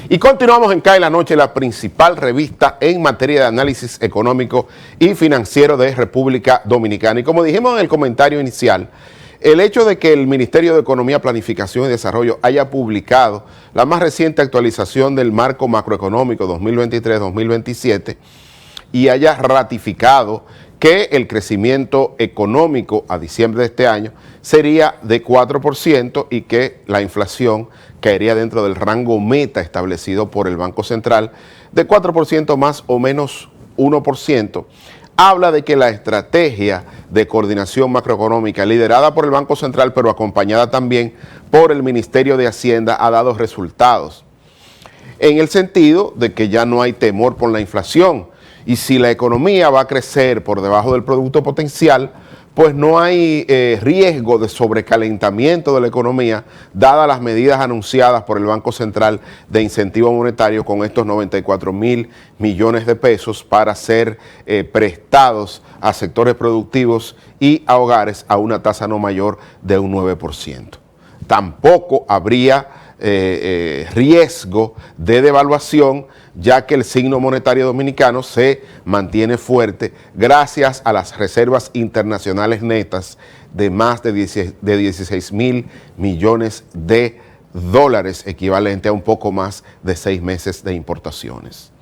Y continuamos en CAE la Noche, la principal revista en materia de análisis económico y financiero de República Dominicana. Y como dijimos en el comentario inicial, el hecho de que el Ministerio de Economía, Planificación y Desarrollo haya publicado la más reciente actualización del marco macroeconómico 2023-2027 y haya ratificado que el crecimiento económico a diciembre de este año sería de 4% y que la inflación caería dentro del rango meta establecido por el Banco Central de 4% más o menos 1%, habla de que la estrategia de coordinación macroeconómica liderada por el Banco Central, pero acompañada también por el Ministerio de Hacienda, ha dado resultados, en el sentido de que ya no hay temor por la inflación. Y si la economía va a crecer por debajo del producto potencial, pues no hay riesgo de sobrecalentamiento de la economía, dadas las medidas anunciadas por el Banco Central de incentivo monetario con estos 94.000 millones de pesos para ser prestados a sectores productivos y a hogares a una tasa no mayor de un 9%. Tampoco habría riesgo de devaluación, ya que el signo monetario dominicano se mantiene fuerte gracias a las reservas internacionales netas de más de 16.000 millones de dólares, equivalente a un poco más de 6 meses de importaciones.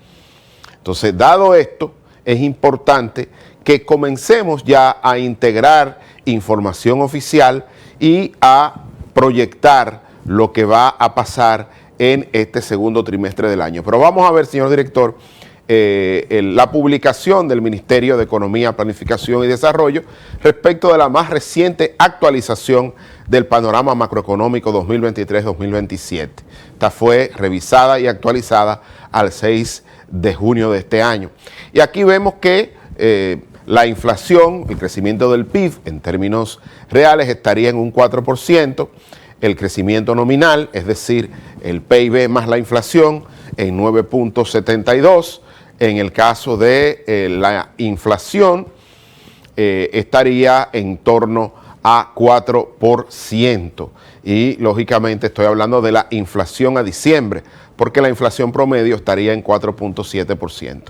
Entonces, dado esto, es importante que comencemos ya a integrar información oficial y a proyectar lo que va a pasar en este segundo trimestre del año. Pero vamos a ver, señor director, la publicación del Ministerio de Economía, Planificación y Desarrollo respecto de la más reciente actualización del panorama macroeconómico 2023-2027. Esta fue revisada y actualizada al 6 de junio de este año. Y aquí vemos que la inflación, el crecimiento del PIB en términos reales estaría en un 4%, el crecimiento nominal, es decir, el PIB más la inflación, en 9.72. En el caso de la inflación, estaría en torno a 4%. Y lógicamente estoy hablando de la inflación a diciembre, porque la inflación promedio estaría en 4.7%.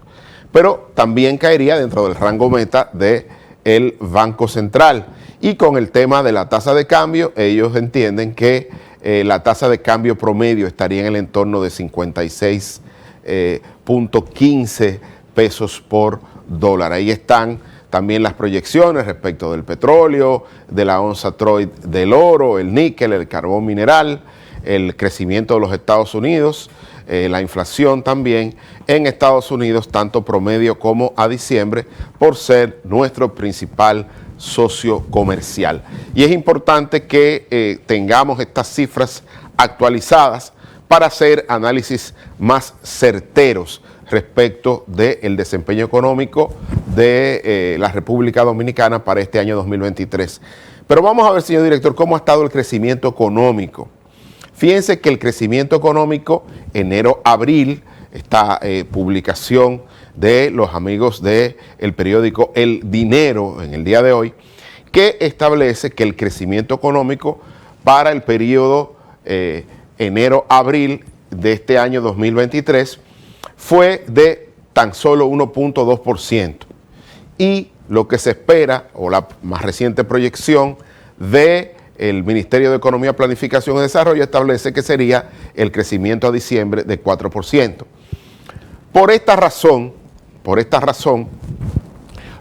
Pero también caería dentro del rango meta del Banco Central. Y con el tema de la tasa de cambio, ellos entienden que la tasa de cambio promedio estaría en el entorno de 56.15 pesos por dólar. Ahí están también las proyecciones respecto del petróleo, de la onza Troy del oro, el níquel, el carbón mineral, el crecimiento de los Estados Unidos, la inflación también en Estados Unidos, tanto promedio como a diciembre, por ser nuestro principal socio comercial. Y es importante que tengamos estas cifras actualizadas para hacer análisis más certeros respecto del desempeño económico de la República Dominicana para este año 2023. Pero vamos a ver, señor director, cómo ha estado el crecimiento económico. Fíjense que el crecimiento económico enero-abril, esta publicación de los amigos del periódico El Dinero en el día de hoy, que establece que el crecimiento económico para el periodo enero-abril de este año 2023 fue de tan solo 1.2%. Y lo que se espera, o la más reciente proyección del Ministerio de Economía, Planificación y Desarrollo, establece que sería el crecimiento a diciembre de 4%. Por esta razón,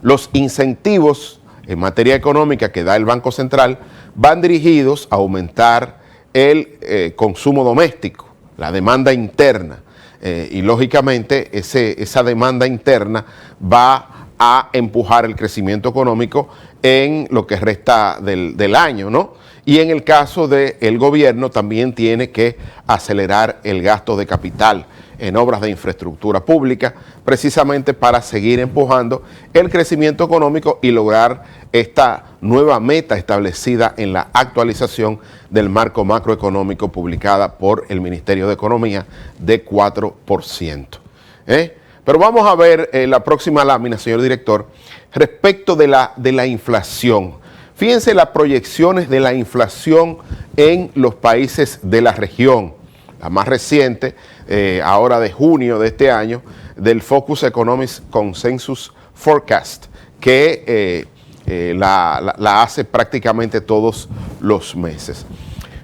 los incentivos en materia económica que da el Banco Central van dirigidos a aumentar el consumo doméstico, la demanda interna. Y lógicamente esa demanda interna va a empujar el crecimiento económico en lo que resta del año, ¿no? Y en el caso del gobierno también tiene que acelerar el gasto de capital en obras de infraestructura pública, precisamente para seguir empujando el crecimiento económico y lograr esta nueva meta establecida en la actualización del marco macroeconómico publicada por el Ministerio de Economía de 4%. Pero vamos a ver la próxima lámina, señor director, respecto de la inflación. Fíjense las proyecciones de la inflación en los países de la región. La más reciente ahora de junio de este año, del Focus Economics Consensus Forecast, que la hace prácticamente todos los meses.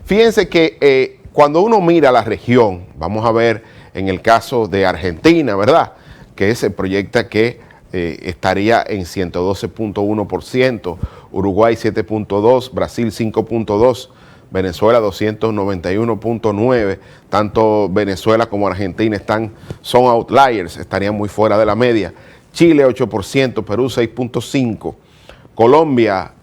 Fíjense que cuando uno mira la región, vamos a ver en el caso de Argentina, ¿verdad?, que se proyecta que estaría en 112.1%, Uruguay 7.2%, Brasil 5.2%, Venezuela 291.9%, tanto Venezuela como Argentina son outliers, estarían muy fuera de la media. Chile 8%, Perú 6.5%, Colombia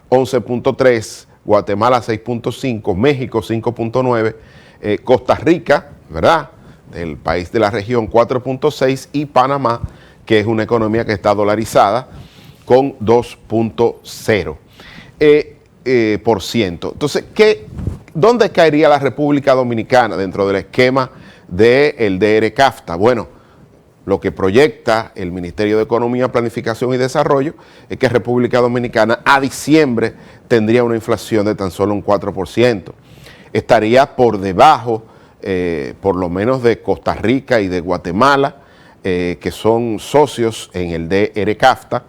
11.3%, Guatemala 6.5%, México 5.9%, Costa Rica, ¿verdad?, del país de la región 4.6%, y Panamá, que es una economía que está dolarizada, con 2.0%. Entonces, ¿dónde caería la República Dominicana dentro del esquema del DR-CAFTA? Bueno, lo que proyecta el Ministerio de Economía, Planificación y Desarrollo es que República Dominicana a diciembre tendría una inflación de tan solo un 4%. Estaría por debajo, por lo menos, de Costa Rica y de Guatemala, que son socios en el DR-CAFTA.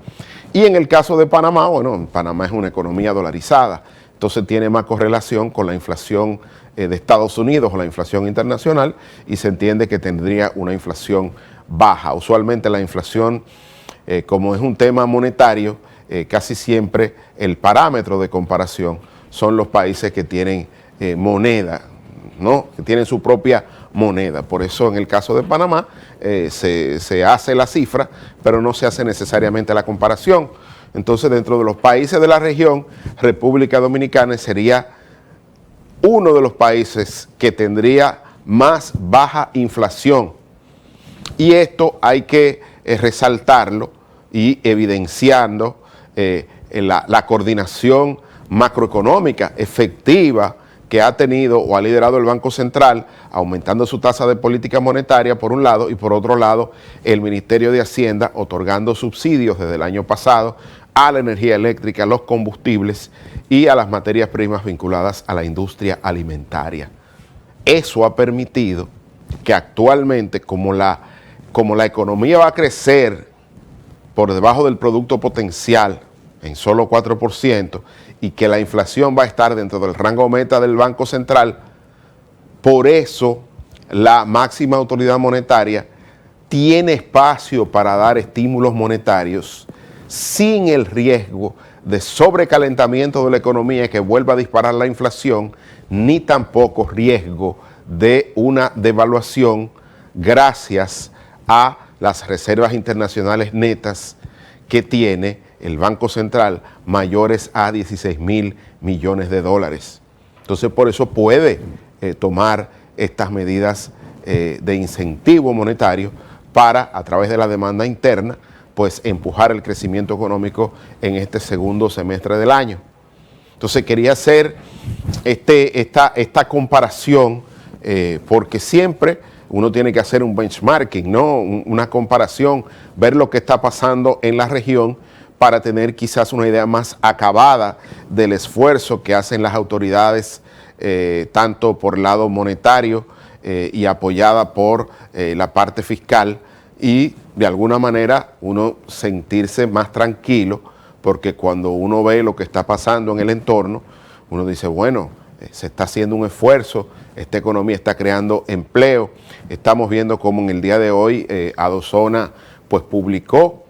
Y en el caso de Panamá, bueno, Panamá es una economía dolarizada, entonces tiene más correlación con la inflación de Estados Unidos o la inflación internacional, y se entiende que tendría una inflación baja. Usualmente la inflación, como es un tema monetario, casi siempre el parámetro de comparación son los países que tienen moneda, ¿no?, que tienen su propia moneda. Por eso en el caso de Panamá se hace la cifra, pero no se hace necesariamente la comparación. Entonces, dentro de los países de la región, República Dominicana sería uno de los países que tendría más baja inflación. Y esto hay que resaltarlo y evidenciando la coordinación macroeconómica efectiva que ha tenido o ha liderado el Banco Central, aumentando su tasa de política monetaria por un lado, y por otro lado el Ministerio de Hacienda otorgando subsidios desde el año pasado a la energía eléctrica, a los combustibles y a las materias primas vinculadas a la industria alimentaria. Eso ha permitido que actualmente, como la economía va a crecer por debajo del producto potencial en solo 4%, y que la inflación va a estar dentro del rango meta del Banco Central, por eso la máxima autoridad monetaria tiene espacio para dar estímulos monetarios sin el riesgo de sobrecalentamiento de la economía que vuelva a disparar la inflación, ni tampoco riesgo de una devaluación gracias a las reservas internacionales netas que tiene el Banco Central, mayores a 16.000 millones de dólares. Entonces, por eso puede tomar estas medidas de incentivo monetario para, a través de la demanda interna, pues empujar el crecimiento económico en este segundo semestre del año. Entonces, quería hacer esta comparación porque siempre uno tiene que hacer un benchmarking, ¿no?, una comparación, ver lo que está pasando en la región, para tener quizás una idea más acabada del esfuerzo que hacen las autoridades, tanto por el lado monetario y apoyada por la parte fiscal, y de alguna manera uno sentirse más tranquilo, porque cuando uno ve lo que está pasando en el entorno, uno dice, bueno, se está haciendo un esfuerzo, esta economía está creando empleo. Estamos viendo cómo en el día de hoy Adozona pues publicó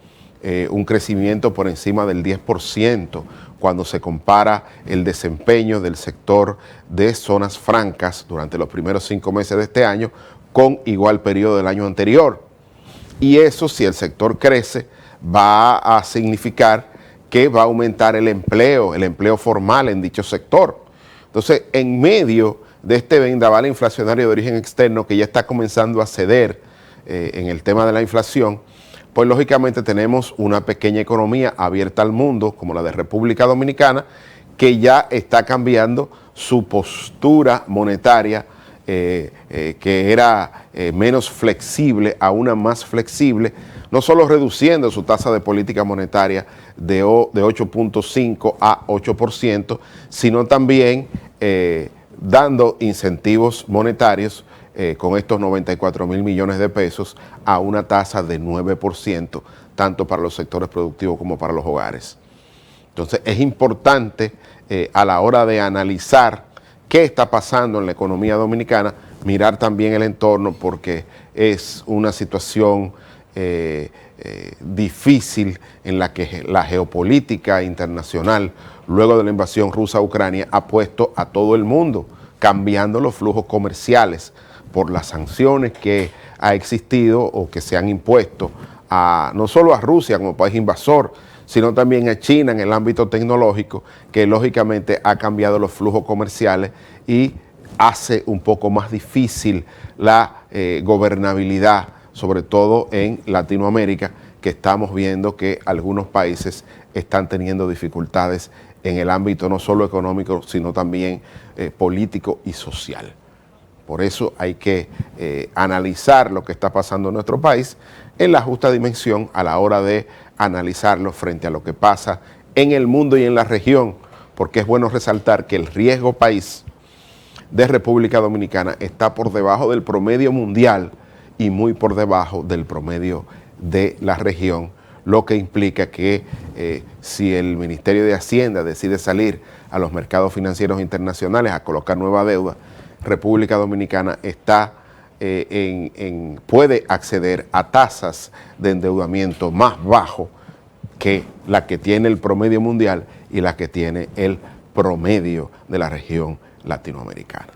un crecimiento por encima del 10% cuando se compara el desempeño del sector de zonas francas durante los primeros 5 meses de este año con igual periodo del año anterior. Y eso, si el sector crece, va a significar que va a aumentar el empleo formal en dicho sector. Entonces, en medio de este vendaval inflacionario de origen externo que ya está comenzando a ceder en el tema de la inflación, pues lógicamente tenemos una pequeña economía abierta al mundo como la de República Dominicana, que ya está cambiando su postura monetaria, que era menos flexible a una más flexible, no solo reduciendo su tasa de política monetaria de 8.5 a 8%, sino también dando incentivos monetarios con estos 94.000 millones de pesos a una tasa de 9%, tanto para los sectores productivos como para los hogares. Entonces es importante a la hora de analizar qué está pasando en la economía dominicana, mirar también el entorno, porque es una situación difícil en la que la geopolítica internacional, luego de la invasión rusa a Ucrania, ha puesto a todo el mundo, cambiando los flujos comerciales por las sanciones que ha existido o que se han impuesto no solo a Rusia como país invasor, sino también a China en el ámbito tecnológico, que lógicamente ha cambiado los flujos comerciales y hace un poco más difícil la gobernabilidad, sobre todo en Latinoamérica, que estamos viendo que algunos países están teniendo dificultades en el ámbito no solo económico, sino también político y social. Por eso hay que analizar lo que está pasando en nuestro país en la justa dimensión a la hora de analizarlo frente a lo que pasa en el mundo y en la región, porque es bueno resaltar que el riesgo país de República Dominicana está por debajo del promedio mundial y muy por debajo del promedio de la región, lo que implica que si el Ministerio de Hacienda decide salir a los mercados financieros internacionales a colocar nueva deuda, República Dominicana puede acceder a tasas de endeudamiento más bajo que la que tiene el promedio mundial y la que tiene el promedio de la región latinoamericana.